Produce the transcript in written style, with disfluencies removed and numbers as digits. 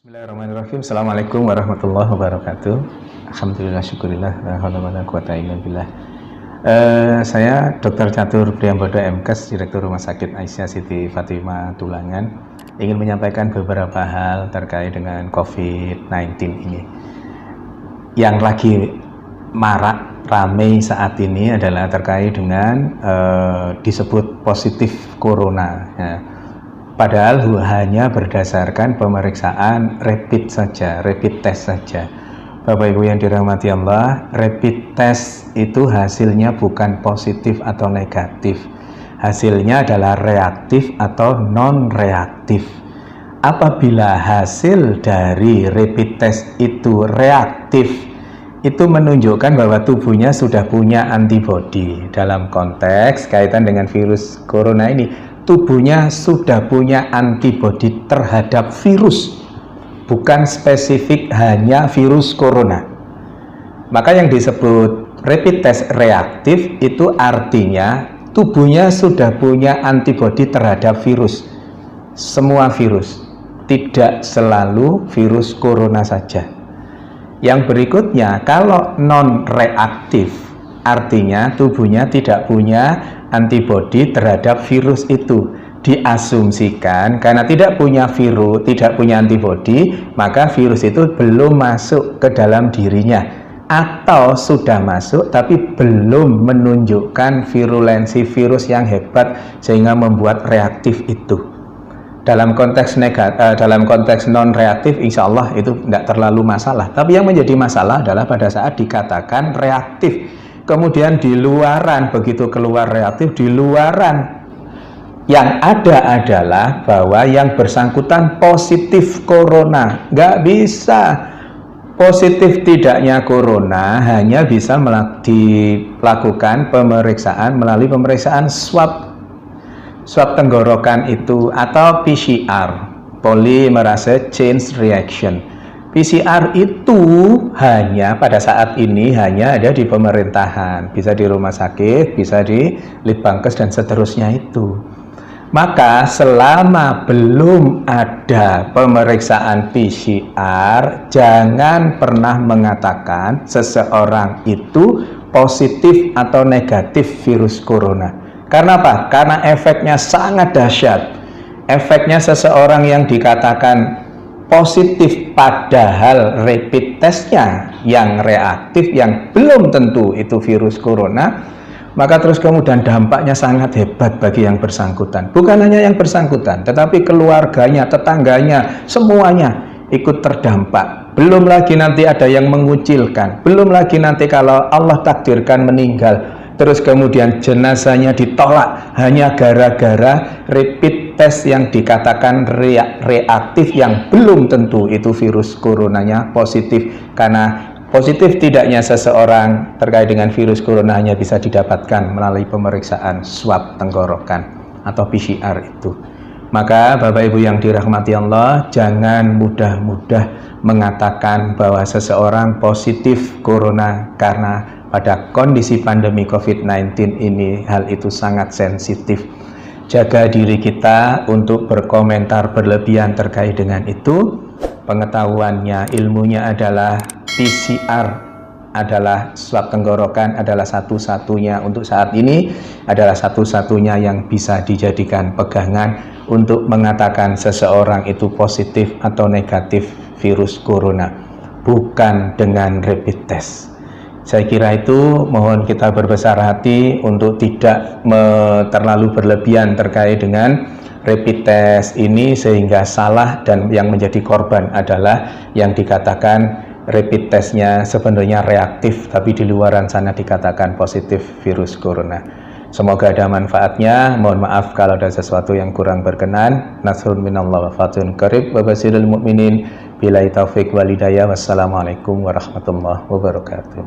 Bismillahirrahmanirrahim. Assalamualaikum warahmatullahi wabarakatuh. Alhamdulillah, syukurillah, la haula wala quwata illa billah. Saya Dr. Catur Priyambodo MKes, Direktur Rumah Sakit Aisyah Siti Fatimah Tulangan, ingin menyampaikan beberapa hal terkait dengan COVID-19 ini. Yang lagi marak ramai saat ini adalah terkait dengan disebut positif corona. Ya. Padahal hanya berdasarkan pemeriksaan rapid saja, rapid test saja. Bapak Ibu yang dirahmati Allah, rapid test itu hasilnya bukan positif atau negatif. Hasilnya adalah reaktif atau non-reaktif. Apabila hasil dari rapid test itu reaktif, itu menunjukkan bahwa tubuhnya sudah punya antibodi. Dalam konteks kaitan dengan virus corona ini, tubuhnya sudah punya antibodi terhadap virus, bukan spesifik hanya virus corona. Maka yang disebut rapid test reaktif itu artinya tubuhnya sudah punya antibodi terhadap virus, semua virus, tidak selalu virus corona saja. Yang berikutnya, kalau non reaktif artinya tubuhnya tidak punya antibodi terhadap virus itu. Diasumsikan karena tidak punya virus, tidak punya antibodi, maka virus itu belum masuk ke dalam dirinya, atau sudah masuk tapi belum menunjukkan virulensi virus yang hebat sehingga membuat reaktif itu. Dalam konteks dalam konteks non reaktif, insya Allah itu tidak terlalu masalah. Tapi yang menjadi masalah adalah pada saat dikatakan reaktif, kemudian di luaran, begitu keluar reaktif, di luaran yang ada adalah bahwa yang bersangkutan positif corona. Nggak bisa. Positif tidaknya corona hanya bisa dilakukan pemeriksaan melalui pemeriksaan swab tenggorokan itu, atau PCR, polymerase chain reaction. PCR itu hanya pada saat ini hanya ada di pemerintahan, bisa di rumah sakit, bisa di Litbangkes dan seterusnya itu. Maka selama belum ada pemeriksaan PCR, jangan pernah mengatakan seseorang itu positif atau negatif virus corona. Karena apa? Karena efeknya sangat dahsyat. Efeknya seseorang yang dikatakan positif padahal rapid testnya yang reaktif, yang belum tentu itu virus corona, maka terus kemudian dampaknya sangat hebat bagi yang bersangkutan. Bukan hanya yang bersangkutan, tetapi keluarganya, tetangganya, semuanya ikut terdampak. Belum lagi nanti ada yang mengucilkan, belum lagi nanti kalau Allah takdirkan meninggal, terus kemudian jenazahnya ditolak hanya gara-gara rapid test yang dikatakan reaktif, yang belum tentu itu virus coronanya positif. Karena positif tidaknya seseorang terkait dengan virus corona hanya bisa didapatkan melalui pemeriksaan swab tenggorokan atau PCR itu. Maka Bapak Ibu yang dirahmati Allah, jangan mudah-mudah mengatakan bahwa seseorang positif corona, karena pada kondisi pandemi COVID-19 ini hal itu sangat sensitif. Jaga diri kita untuk berkomentar berlebihan terkait dengan itu. Pengetahuannya, ilmunya adalah PCR adalah swab tenggorokan, adalah satu-satunya untuk saat ini, adalah satu-satunya yang bisa dijadikan pegangan untuk mengatakan seseorang itu positif atau negatif virus corona, bukan dengan rapid test. Saya kira itu, mohon kita berbesar hati untuk tidak terlalu berlebihan terkait dengan rapid test ini sehingga salah, dan yang menjadi korban adalah yang dikatakan rapid testnya sebenarnya reaktif tapi di luaran sana dikatakan positif virus corona. Semoga ada manfaatnya. Mohon maaf kalau ada sesuatu yang kurang berkenan. Nasrun minallah wa fathun qarib wa basyiril mu'minin. Billahi taufik wal hidayah. Wassalamualaikum warahmatullahi wabarakatuh.